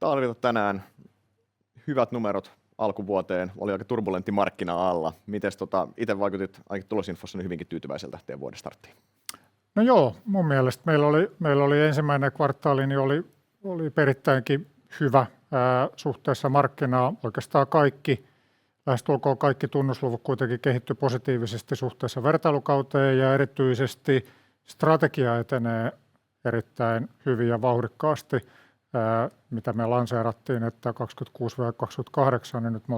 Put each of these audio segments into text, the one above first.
Talvilta tänään hyvät numerot alkuvuoteen, oli aika turbulentti markkina alla. Miten itse vaikutit ainakin tulosinfossa hyvinkin tyytyväiseltä teidän vuoden starttiin? No joo, mun mielestä meillä oli ensimmäinen kvartaali, niin oli perittäinkin hyvä suhteessa markkinaa. Oikeastaan lähestulkoon kaikki tunnusluvut kuitenkin kehittyi positiivisesti suhteessa vertailukauteen ja erityisesti strategia etenee erittäin hyvin ja vauhdikkaasti. Mitä me lanseerattiin, että 26-28, niin nyt me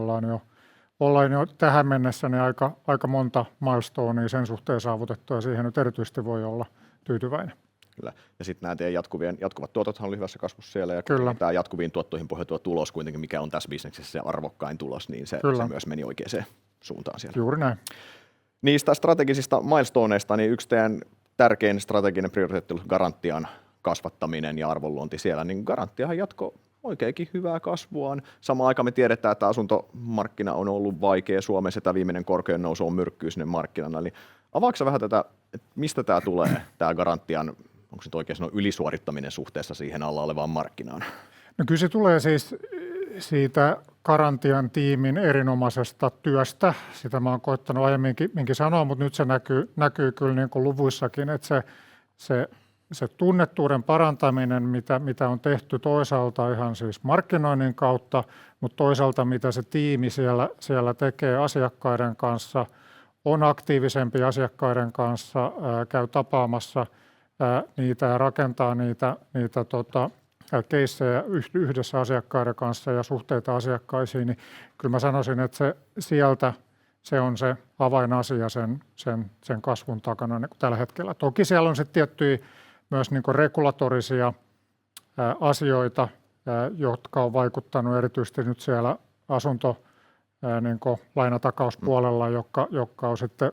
ollaan jo tähän mennessä niin aika monta milestonea sen suhteen saavutettu ja siihen nyt erityisesti voi olla tyytyväinen. Kyllä. Ja sitten nämä teidän jatkuvat tuotothan oli hyvässä kasvussa siellä ja Kyllä. Tämä jatkuviin tuottoihin pohjautuva tulos kuitenkin, mikä on tässä bisneksessä se arvokkain tulos, niin se myös meni oikeaan suuntaan siellä. Juuri näin. Niistä strategisista milestoneista, niin yksi teidän tärkein strateginen prioriteetti oli Garantian kasvattaminen ja arvonluonti siellä, niin Garantiahan jatkoi oikeinkin hyvää kasvuaan. Samaan aikaan me tiedetään, että asuntomarkkina on ollut vaikea Suomessa, tämä viimeinen korkean nousu on myrkkyy sinne markkinaan. Eli avaatko vähän tätä, että mistä tämä tulee, tämä Garantian, onko se oikein sanoa ylisuorittaminen suhteessa siihen alla olevaan markkinaan? No kyllä se tulee siis siitä Garantian tiimin erinomaisesta työstä. Sitä mä oon koittanut aiemminkin sanoa, mutta nyt se näkyy kyllä niin kuin luvuissakin, että se tunnettuuden parantaminen, mitä on tehty toisaalta ihan siis markkinoinnin kautta, mutta toisaalta mitä se tiimi siellä tekee asiakkaiden kanssa, on aktiivisempi asiakkaiden kanssa, käy tapaamassa niitä ja rakentaa niitä keissejä yhdessä asiakkaiden kanssa ja suhteita asiakkaisiin, niin kyllä mä sanoisin, että se on se avainasia sen kasvun takana niin kuin tällä hetkellä. Toki siellä on sitten tiettyjä myös niin kuin regulatorisia asioita, jotka on vaikuttanut erityisesti nyt siellä niin kuin lainatakauspuolella, jotka on sitten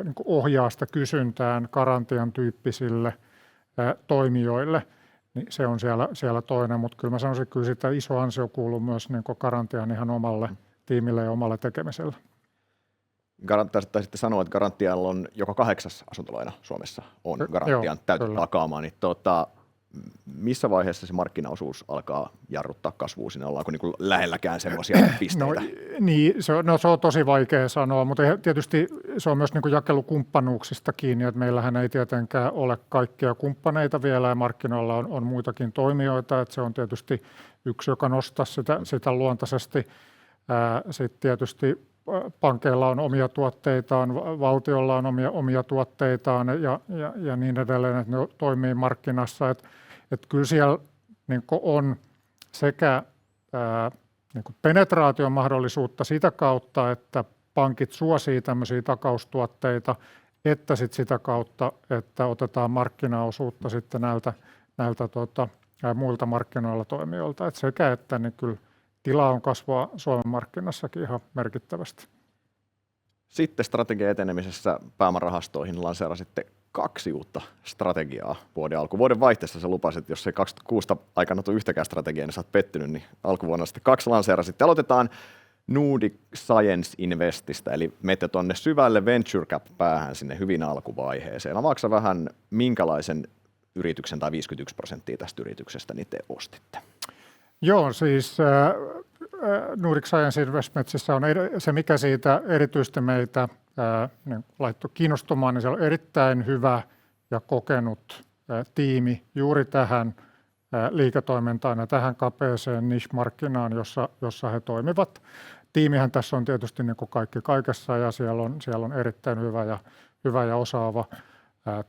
niin kuin ohjaa sitä kysyntään Garantian tyyppisille toimijoille. Niin se on siellä toinen, mutta kyllä mä sanoisin, että kyllä sitä iso ansio kuuluu myös niin kuin Garantian ihan omalle tiimille ja omalle tekemiselle. Taisitte sanoa, että Garantialla on joka 8. asuntolaina Suomessa on Garantian täytyy takaamaan. Niin missä vaiheessa se markkinaosuus alkaa jarruttaa kasvua? Siinä ollaanko niin lähelläkään semmoisia pisteitä? Se on tosi vaikea sanoa, mutta tietysti se on myös niin kuin jakelukumppanuuksista kiinni, että meillähän ei tietenkään ole kaikkia kumppaneita vielä ja markkinoilla on muitakin toimijoita, että se on tietysti yksi, joka nostaa sitä luontaisesti. Sitten tietysti pankeilla on omia tuotteitaan, valtiolla on omia tuotteitaan ja niin edelleen, että ne toimii markkinassa. Että kyllä siellä niin on sekä niin penetraation mahdollisuutta sitä kautta, että pankit suosii tämmöisiä takaustuotteita, että sitä kautta, että otetaan markkinaosuutta sitten näiltä muilta markkinoilla toimijoilta. Että sekä että niin kyllä tilaa on kasvaa Suomen markkinassakin ihan merkittävästi. Sitten strategian etenemisessä pääomarahastoihin lanseerasitte 2 uutta strategiaa vuoden vaihteessa. Se lupasi, että jos ei 26 aikana tule yhtäkään strategiaa, niin sä oot pettynyt, niin alkuvuonna sitten 2 lanseerasitte. Aloitetaan Nordic Science Investistä, eli menette tuonne syvälle venture cap päähän sinne hyvin alkuvaiheeseen. Avaatko vähän minkälaisen yrityksen tai 51% tästä yrityksestä niin te ostitte? Joo, siis Nordic Science Investmentsissä on se, mikä siitä erityisesti meitä laittoi kiinnostumaan, niin se on erittäin hyvä ja kokenut tiimi juuri tähän liiketoimintaan ja tähän kapeeseen niche-markkinaan, jossa he toimivat. Tiimihän tässä on tietysti niin kuin kaikki kaikessa ja siellä on erittäin hyvä ja osaava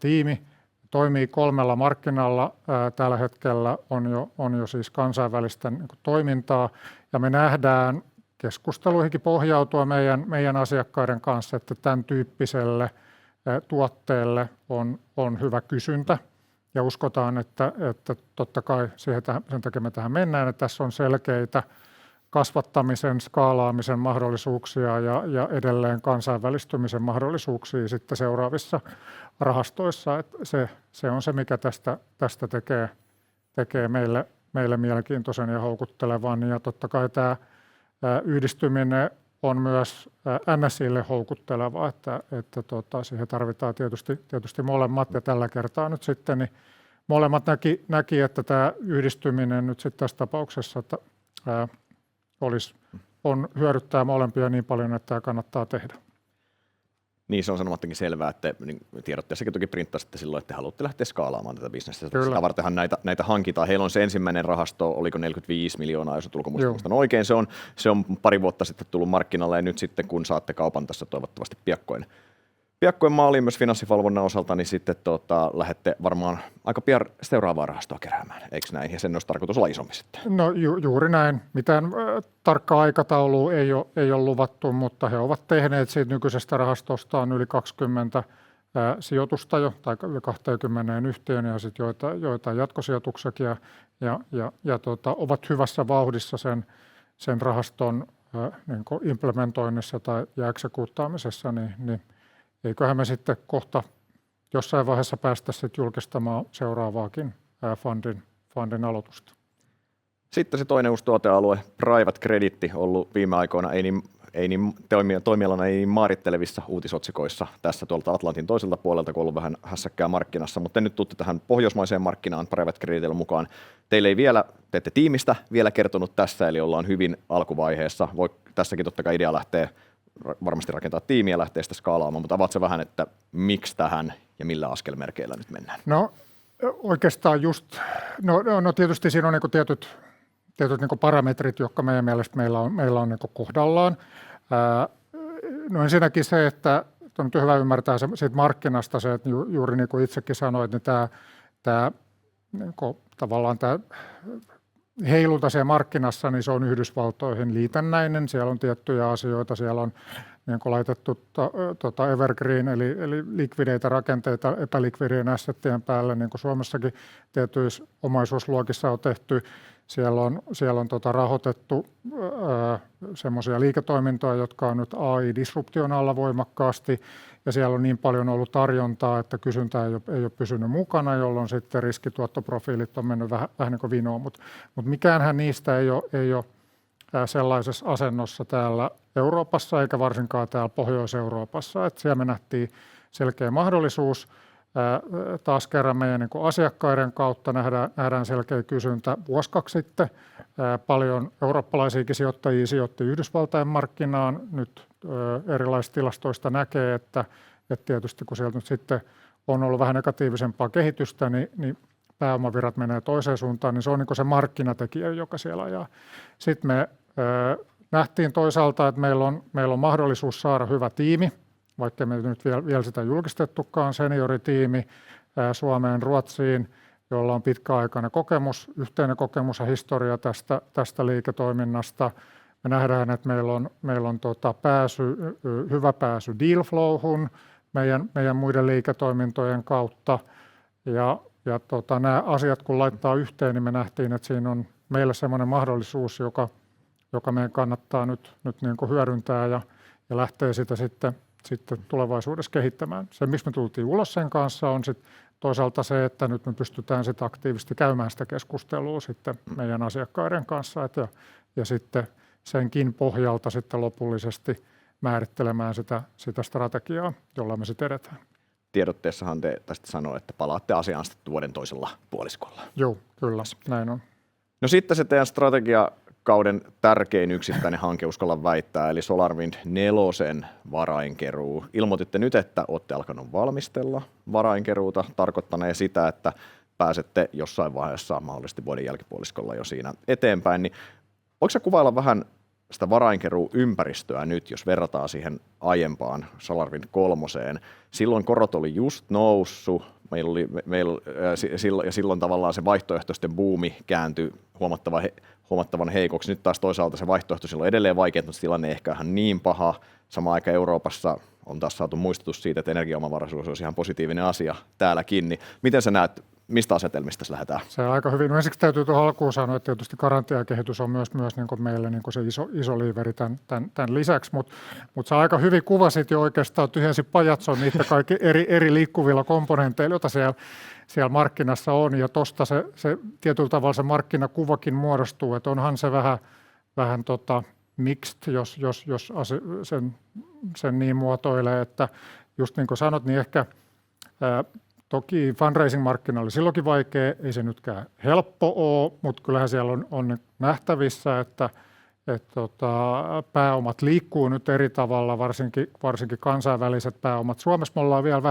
tiimi. Toimii 3 markkinalla tällä hetkellä, on jo siis kansainvälistä niin kuin toimintaa ja me nähdään keskusteluihinkin pohjautua meidän asiakkaiden kanssa, että tämän tyyppiselle tuotteelle on hyvä kysyntä ja uskotaan, että totta kai sen takia me tähän mennään, että tässä on selkeitä kasvattamisen, skaalaamisen mahdollisuuksia ja edelleen kansainvälistymisen mahdollisuuksia sitten seuraavissa rahastoissa. Että se on se, mikä tästä tekee meille mielenkiintoisen ja houkuttelevan. Ja totta kai tämä yhdistyminen on myös NSI:lle houkutteleva, että siihen tarvitaan tietysti molemmat. Ja tällä kertaa nyt sitten niin molemmat näki, että tämä yhdistyminen nyt sitten tässä tapauksessa että, hyödyttää molempia niin paljon, että tämä kannattaa tehdä. Niin, se on sanomattakin selvää, että niin tiedotteessakin toki printtasitte silloin, että haluatte lähteä skaalaamaan tätä bisnestä. Kyllä. Sitä vartenhan näitä hankitaan. Heillä on se ensimmäinen rahasto, oliko 45 miljoonaa, jos ulkomuistamista oikein. Se on pari vuotta sitten tullut markkinalle, ja nyt sitten kun saatte kaupan tässä toivottavasti piakkoin maaliin myös finanssivalvonnan osalta, niin sitten lähdette varmaan aika pian seuraavaa rahastoa keräämään, eikö näin? Ja sen olisi tarkoitus olla isompi sitten. No juuri näin. Mitään tarkkaa aikataulua ei ole luvattu, mutta he ovat tehneet siitä nykyisestä rahastostaan yli 20 sijoitusta jo, tai yli 20 yhtiön ja sitten joitain jatkosijoituksiakin, ja ovat hyvässä vauhdissa sen rahaston niin implementoinnissa ja eksekuuttaamisessa, niin eiköhän me sitten kohta jossain vaiheessa päästä sitten julkistamaan seuraavaakin fundin aloitusta. Sitten se toinen uusi tuotealue, private credit, ollut viime aikoina toimialana ei niin maarittelevissa uutisotsikoissa tässä tuolta Atlantin toiselta puolelta, kun on ollut vähän hässäkkää markkinassa, mutta nyt tuutte tähän pohjoismaiseen markkinaan private creditillä mukaan. Teille ei vielä, te ette tiimistä vielä kertonut tässä, eli ollaan hyvin alkuvaiheessa. Tässäkin totta kai idea lähtee varmasti rakentaa tiimiä ja lähtee sitä skaalaamaan, mutta avaat se vähän, että miksi tähän ja millä askelmerkeillä nyt mennään? No oikeastaan just, no tietysti siinä on niin tietyt niin parametrit, jotka meidän mielestä meillä on niin kohdallaan. No ensinnäkin se, että on nyt hyvä ymmärtää siitä markkinasta se, että juuri niin kuin itsekin sanoit, niin tämä niin tavallaan tämä heilunta siellä markkinassa, niin se on Yhdysvaltoihin liitännäinen. Siellä on tiettyjä asioita, siellä on niin kuin laitettu evergreen, eli likvideitä rakenteita epälikvidien assettien päälle, niin kuin Suomessakin tietyissä omaisuusluokissa on tehty. Siellä on rahoitettu semmoisia liiketoimintoja, jotka on nyt AI-disruption alla voimakkaasti, ja siellä on niin paljon ollut tarjontaa, että kysyntä ei ole pysynyt mukana, jolloin sitten riskituottoprofiilit on mennyt vähän niin kuin vinoon, mutta mikäänhän niistä ei ole sellaisessa asennossa täällä Euroopassa eikä varsinkaan täällä Pohjois-Euroopassa, että siellä me nähtiin selkeä mahdollisuus. Taas kerran meidän niin kuin asiakkaiden kautta nähdään selkeä kysyntä. Vuosi 2 sitten paljon eurooppalaisiakin sijoittajia sijoitti Yhdysvaltain markkinaan. Nyt erilaisista tilastoista näkee, että tietysti kun sieltä nyt sitten on ollut vähän negatiivisempaa kehitystä, niin pääomavirrat menee toiseen suuntaan, niin se on niin kuin se markkinatekijä, joka siellä ajaa. Sitten me nähtiin toisaalta, että meillä on mahdollisuus saada hyvä tiimi, vaikka me nyt vielä sitä julkistettukaan, senioritiimi Suomeen, Ruotsiin, jolla on pitkäaikainen kokemus, yhteinen kokemus ja historia tästä liiketoiminnasta. Me nähdään, että meillä on hyvä pääsy deal flowhun meidän muiden liiketoimintojen kautta. Ja nämä asiat kun laittaa yhteen, niin me nähtiin, että siinä on meille sellainen mahdollisuus, joka meidän kannattaa nyt niin kuin hyödyntää ja lähtee sitä sitten tulevaisuudessa kehittämään. Se, miksi me tultiin ulos sen kanssa, on sitten toisaalta se, että nyt me pystytään sitten aktiivisesti käymään sitä keskustelua sitten meidän asiakkaiden kanssa ja sitten senkin pohjalta sitten lopullisesti määrittelemään sitä strategiaa, jolla me sitten edetään. Tiedotteessahan te tästä sanoo, että palaatte asiaan sitten vuoden toisella puoliskolla. Joo, kyllä, näin on. No sitten se teidän strategiakauden tärkein yksittäinen hanke, uskallan väittää, eli SolarWind 4 varainkeruu. Ilmoititte nyt, että olette alkanut valmistella varainkeruuta, tarkoittanee sitä, että pääsette jossain vaiheessa mahdollisesti vuoden jälkipuoliskolla jo siinä eteenpäin. Niin voiko sä kuvailla vähän sitä varainkeruu-ympäristöä nyt, jos verrataan siihen aiempaan SolarWind 3. Silloin korot oli just noussut, silloin tavallaan se vaihtoehtoisten buumi kääntyi huomattavan heikoksi. Nyt taas toisaalta se vaihtoehto silloin edelleen vaikea, mutta tilanne ei ehkä ihan niin paha. Samaan aikaan Euroopassa on taas saatu muistutus siitä, että energiaomavaraisuus olisi ihan positiivinen asia täälläkin. Niin miten sä näet, mistä asetelmista tässä lähdetään? Se on aika hyvin. No ensiksi täytyy tuohon alkuun sanoa, että tietysti garantiakehitys on myös niin kuin meille niin kuin se iso liiveri tämän lisäksi, mutta sä aika hyvin kuvasit jo oikeastaan tyhjensi pajatson niitä kaikki eri liikkuvilla komponenteilla, joita siellä markkinassa on, ja tuosta se tietyllä tavalla se markkinakuvakin muodostuu, että onhan se vähän mixed, jos sen niin muotoilee, että just niin kuin sanot, niin ehkä Toki fundraising-markkina oli silloinkin vaikea, ei se nytkään helppo ole, mutta kyllähän siellä on nähtävissä, että pääomat liikkuu nyt eri tavalla, varsinkin kansainväliset pääomat. Suomessa me ollaan vielä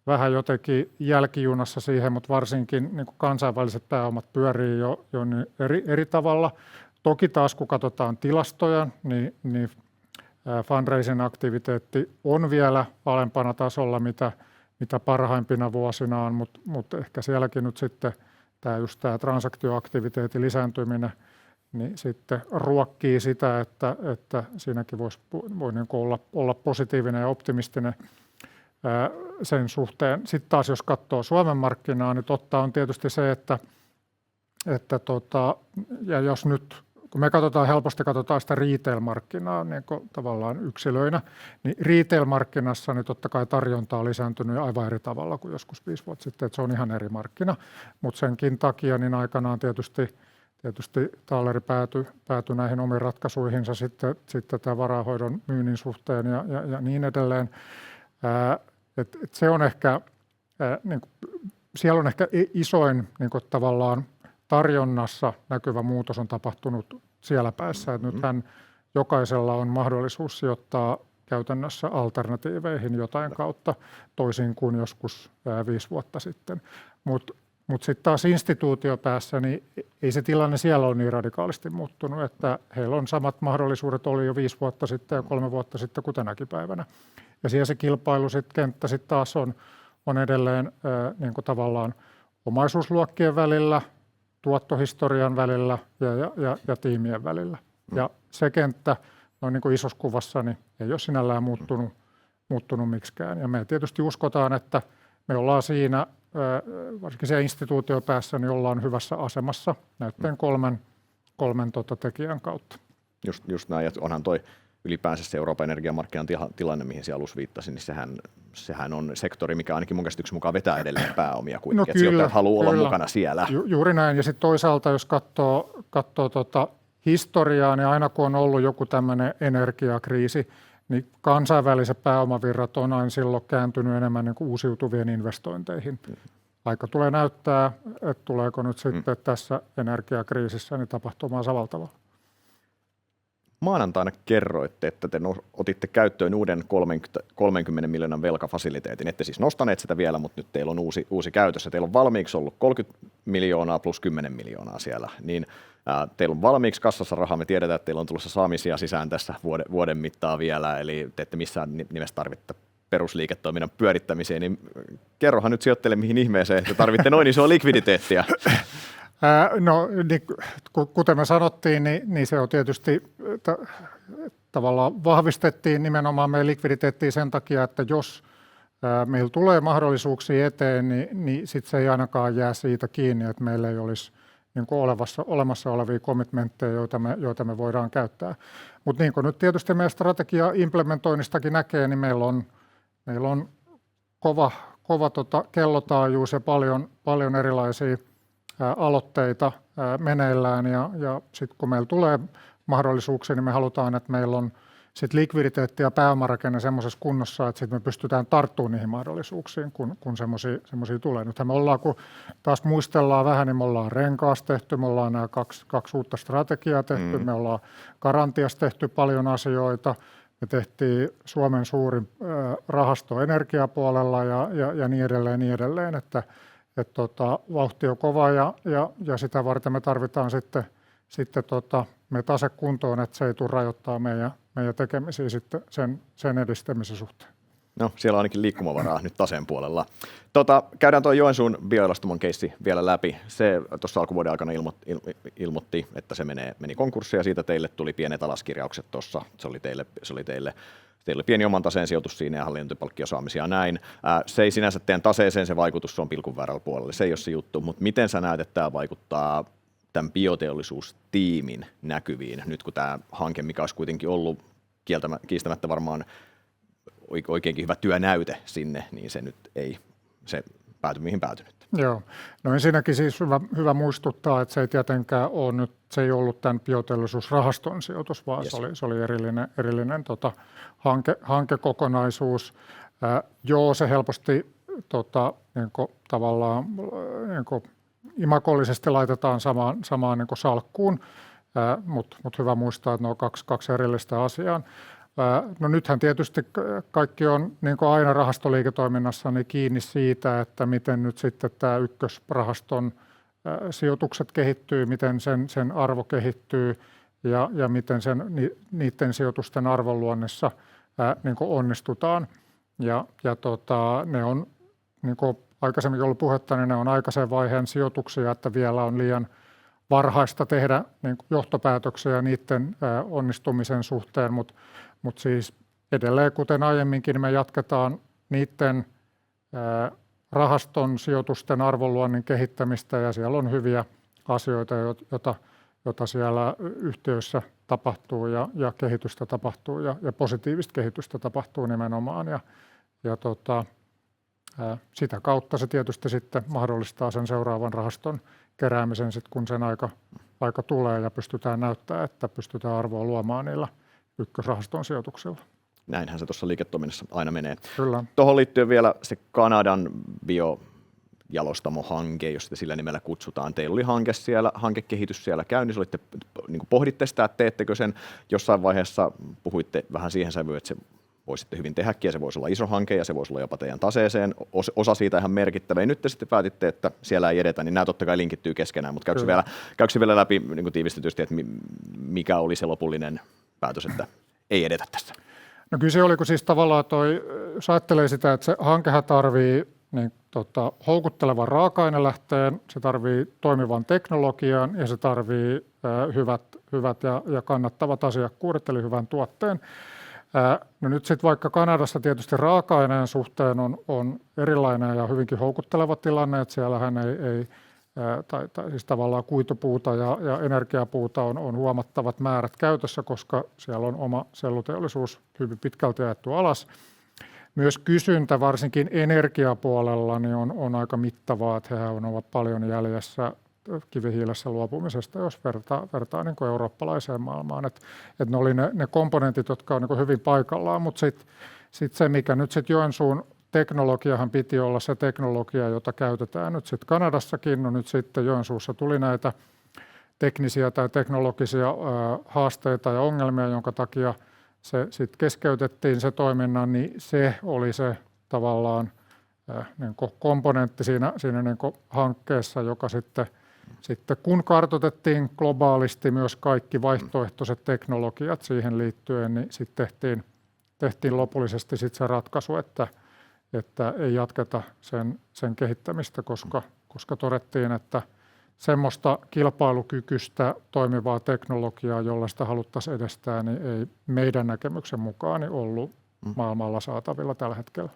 vähän jotenkin jälkijunassa siihen, mutta varsinkin niin kuin kansainväliset pääomat pyörii jo eri tavalla. Toki taas kun katsotaan tilastoja, niin fundraising-aktiviteetti on vielä alempana tasolla, mitä parhaimpina vuosina on, mutta ehkä sielläkin nyt sitten tämä transaktioaktiviteetin lisääntyminen niin sitten ruokkii sitä, että siinäkin voi niin kuin olla positiivinen ja optimistinen sen suhteen. Sitten taas jos katsoo Suomen markkinaa, niin totta on tietysti se, että ja jos nyt, kun me helposti katsotaan sitä retail-markkinaa niin kuin tavallaan yksilöinä, niin retail-markkinassa niin totta kai tarjonta on lisääntynyt aivan eri tavalla kuin joskus 5 vuotta sitten, että se on ihan eri markkina, mutta senkin takia niin aikanaan tietysti Taaleri päätyi näihin omiin ratkaisuihinsa sitten tämän varainhoidon myynnin suhteen ja niin edelleen. Se on ehkä, niin kuin, siellä on ehkä isoin niin kuin tavallaan tarjonnassa näkyvä muutos on tapahtunut siellä päässä. Että nythän jokaisella on mahdollisuus sijoittaa käytännössä alternatiiveihin jotain kautta, toisin kuin joskus 5 vuotta sitten. Mutta sitten taas instituutiopäässä, niin ei se tilanne siellä ole niin radikaalisti muuttunut, että heillä on samat mahdollisuudet oli jo 5 vuotta sitten ja 3 vuotta sitten kuin tänäkin päivänä. Ja siellä se kenttä sitten taas on edelleen niin kuin tavallaan omaisuusluokkien välillä, tuottohistorian välillä ja tiimien välillä. Ja se kenttä noin niin kuin isossa kuvassa niin ei ole sinällään muuttunut miksikään. Ja me tietysti uskotaan, että me ollaan siinä, varsinkin siellä instituutiopäässä, niin ollaan hyvässä asemassa näiden kolmen tekijän kautta. Just näin, ja onhan toi ylipäänsä se Euroopan energiamarkkinan tilanne, mihin siellä Alus viittasi, niin sehän on sektori, mikä ainakin mun käsityksen mukaan vetää edelleen pääomia kuitenkin, no, että sijoittajat haluaa olla mukana siellä. Juuri näin, ja sitten toisaalta, jos katsoo historiaa, niin aina kun on ollut joku tämmöinen energiakriisi, niin kansainväliset pääomavirrat on aina silloin kääntynyt enemmän niin kuin uusiutuvien investointeihin. Aika tulee näyttää, että tuleeko nyt sitten tässä energiakriisissä niin tapahtumaan samalla tavalla. Maanantaina kerroitte, että te otitte käyttöön uuden 30 miljoonan velkafasiliteetin. Ette siis nostaneet sitä vielä, mutta nyt teillä on uusi käytössä. Teillä on valmiiksi ollut 30 miljoonaa plus 10 miljoonaa siellä. Niin, teillä on valmiiksi kassassa rahaa. Me tiedetään, että teillä on tulossa saamisia sisään tässä vuoden mittaa vielä. Eli te ette missään nimessä tarvitse perusliiketoiminnan pyörittämiseen. Niin kerrohan nyt sijoittajille, mihin ihmeeseen, että tarvitte noin isoa likviditeettiä. No, niin, kuten me sanottiin, niin se on tietysti tavallaan vahvistettiin nimenomaan meidän likviditeettiä sen takia, että jos meillä tulee mahdollisuuksia eteen, niin sitten se ei ainakaan jää siitä kiinni, että meillä ei olisi niin kuin olemassa olevia commitmentteja, joita me voidaan käyttää. Mutta niin kuin nyt tietysti meidän strategia-implementoinnistakin näkee, niin meillä on kova kellotaajuus ja paljon erilaisia aloitteita meneillään ja sitten kun meillä tulee mahdollisuuksia, niin me halutaan, että meillä on sit likviditeetti ja pääomarakenne semmoisessa kunnossa, että sit me pystytään tarttumaan niihin mahdollisuuksiin, kun semmoisia tulee. Nythän me ollaan, kun taas muistellaan vähän, niin me ollaan Renkaassa tehty, me ollaan nämä kaksi uutta strategiaa tehty, me ollaan Garantiassa tehty paljon asioita, me tehtiin Suomen suurin rahasto energiapuolella ja niin edelleen, että vauhti on kova ja sitä varten me tarvitaan sitten me tase kuntoon, että se ei tule rajoittaa meidän tekemisiä sitten sen edistämisen suhteen. No, siellä on ainakin liikkumavaraa nyt taseen puolella. Käydään tuo Joensuun bioelastomon keissi vielä läpi. Se tuossa alkuvuoden aikana ilmoitti, että se meni konkurssiin ja siitä teille tuli pienet alaskirjaukset tuossa. Se oli teille pieni oman taseen sijoitus siinä ja hallintointipalkkiosaamisia näin. Se ei sinänsä teidän taseeseen, se vaikutus on pilkun väärällä puolella. Se ei ole se juttu, mutta miten sä näet, että tämä vaikuttaa tämän bioteollisuustiimin näkyviin, nyt kun tämä hanke, mikä olisi kuitenkin ollut kiistämättä varmaan oikeinkin hyvä työnäyte sinne, niin se nyt ei se pääty mihin päätynyt. Joo, no ensinnäkin siis hyvä muistuttaa, että se ei tietenkään ole nyt, se ei ollut tämän bioteollisuusrahaston sijoitus, vaan se oli erillinen hankekokonaisuus. Joo, se helposti tavallaan imagollisesti laitetaan samaan niin salkkuun, mutta hyvä muistaa, että ne on kaksi erillistä asiaa. No nythän tietysti kaikki on niin kuin aina rahastoliiketoiminnassa niin kiinni siitä, että miten nyt sitten tämä ykkösrahaston sijoitukset kehittyy, miten sen arvo kehittyy ja miten niiden sijoitusten arvonluonnissa niin kuin onnistutaan. Ja ne on, niin kuin aikaisemmin ollut puhetta, niin ne on aikaisen vaiheen sijoituksia, että vielä on liian varhaista tehdä niin kuin johtopäätöksiä niiden onnistumisen suhteen, mutta siis edelleen, kuten aiemminkin, me jatketaan niiden rahaston sijoitusten arvonluonnin kehittämistä ja siellä on hyviä asioita, joita siellä yhtiöissä tapahtuu ja kehitystä tapahtuu ja positiivista kehitystä tapahtuu nimenomaan sitä kautta se tietysti sitten mahdollistaa sen seuraavan rahaston keräämisen sit, kun sen aika tulee ja pystytään näyttämään, että pystytään arvoa luomaan niillä ykkösrahaston sijoituksilla. Näinhän se tuossa liiketoiminnassa aina menee. Kyllä. Tuohon liittyen vielä se Kanadan biojalostamohanke, jos sitä sillä nimellä kutsutaan. Teillä oli hankekehitys siellä käynnissä, niin pohditte sitä, että teettekö sen. Jossain vaiheessa puhuitte vähän siihen sävyyn, että se voisitte hyvin tehdäkin ja se voisi olla iso hanke ja se voisi olla jopa teidän taseeseen. Osa siitä ihan merkittävä. Ja nyt te sitten päätitte, että siellä ei edetä, niin nämä totta kai linkittyy keskenään, mutta käykö vielä läpi niin kuin tiivistetysti, että mikä oli se lopullinen päätös, että ei edetä tässä? No kyllä se oli, kun siis tavallaan jos ajattelee sitä, että se hankehan tarvii niin, houkuttelevan raaka-ainelähteen, se tarvii toimivan teknologian ja se tarvii hyvät ja kannattavat asiakkuudet, eli hyvän tuotteen. No nyt sitten vaikka Kanadassa tietysti raaka-aineen suhteen on erilainen ja hyvinkin houkutteleva tilanne, että siellähän siis tavallaan kuitupuuta ja energiapuuta on huomattavat määrät käytössä, koska siellä on oma selluteollisuus hyvin pitkälti ajettu alas. Myös kysyntä varsinkin energiapuolella niin on aika mittavaa, että he ovat paljon jäljessä kivihiilessä luopumisesta, jos vertaa niin kuin eurooppalaiseen maailmaan. Et ne oli ne komponentit, jotka on niin kuin hyvin paikallaan, mutta sitten se, mikä nyt sitten Joensuun teknologiahan piti olla se teknologia, jota käytetään nyt sitten Kanadassakin. No nyt sitten Joensuussa tuli näitä teknisiä tai teknologisia haasteita ja ongelmia, jonka takia se sitten keskeytettiin se toiminnan, niin se oli se tavallaan niin kuin komponentti siinä niin kuin hankkeessa, joka sitten kun kartoitettiin globaalisti myös kaikki vaihtoehtoiset teknologiat siihen liittyen, niin sitten tehtiin lopullisesti sitten se ratkaisu, että ei jatketa sen kehittämistä, koska todettiin, että semmoista kilpailukykyistä toimivaa teknologiaa, jolla sitä haluttaisiin edistää, niin ei meidän näkemyksen mukaan niin ollut maailmalla saatavilla tällä hetkellä.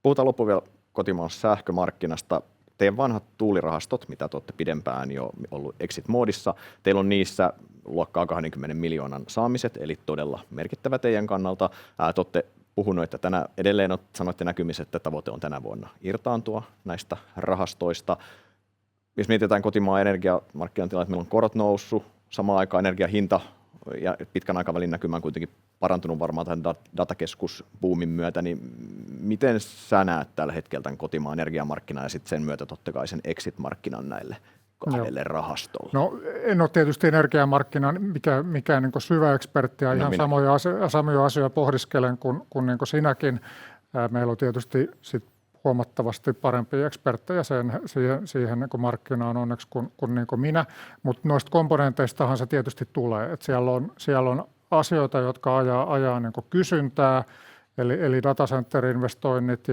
Puhutaan loppuun vielä kotimaan sähkömarkkinasta. Teidän vanhat tuulirahastot, mitä te olette pidempään jo ollut exit-moodissa, teillä on niissä luokkaa 20 miljoonan saamiset, eli todella merkittävä teidän kannalta. Te olette puhunut, että edelleen sanoitte näkymissä, että tavoite on tänä vuonna irtaantua näistä rahastoista. Jos mietitään kotimaan energiamarkkinan tilaa, että meillä on korot noussut, samaan aikaan energiahinta ja pitkän aikavälin näkymään kuitenkin parantunut varmaan tämän datakeskusbuumin myötä, niin miten sä näet tällä hetkellä tämän kotimaan energiamarkkinan ja sitten sen myötä totta kai sen exit-markkinan näille kahdelle rahastolle? No en ole tietysti energiamarkkinan mikään niin kuin syvä ekspertti ja ihan samoja asioita pohdiskelen kuin niin kuin sinäkin. Meillä on tietysti sit huomattavasti parempia eksperttejä siihen niin kuin markkinaan onneksi kuin niin kuin minä, mutta noista komponenteistahan se tietysti tulee. Et siellä on asioita, jotka ajaa niin kuin kysyntää, eli datacenter-investoinnit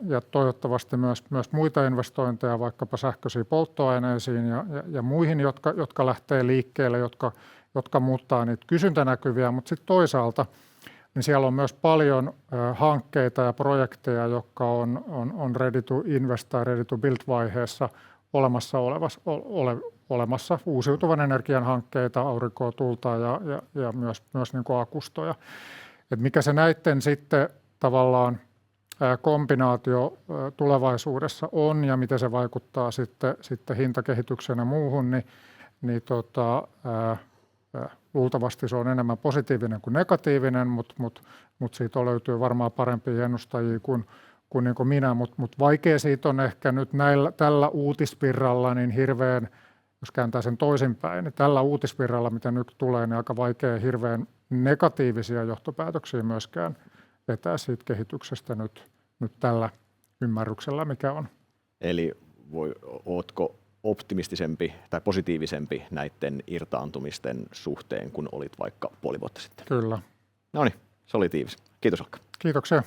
ja toivottavasti myös muita investointeja, vaikkapa sähköisiin polttoaineisiin ja muihin, jotka lähtee liikkeelle, jotka muuttaa niitä kysyntänäkyviä, mutta sitten toisaalta niin siellä on myös paljon hankkeita ja projekteja, jotka on ready to invest tai ready to build -vaiheessa olemassa uusiutuvan energian hankkeita, aurinkoa, tuulta ja myös niin kuin akustoja. Et mikä se näiden sitten tavallaan kombinaatio tulevaisuudessa on ja miten se vaikuttaa sitten hintakehitykseen ja muuhun, niin luultavasti se on enemmän positiivinen kuin negatiivinen, mutta siitä löytyy varmaan parempia ennustajia niin kuin minä, mutta vaikea siitä on ehkä nyt tällä uutisvirralla niin hirveän, jos kääntää sen toisinpäin, niin tällä uutisvirralla, mitä nyt tulee, niin aika vaikea hirveän negatiivisia johtopäätöksiä myöskään vetää siitä kehityksestä nyt tällä ymmärryksellä, mikä on. Eli ootko optimistisempi tai positiivisempi näiden irtaantumisten suhteen, kun olit vaikka puoli vuotta sitten? Kyllä. No niin, se oli tiivis. Kiitos Olkka. Kiitoksia.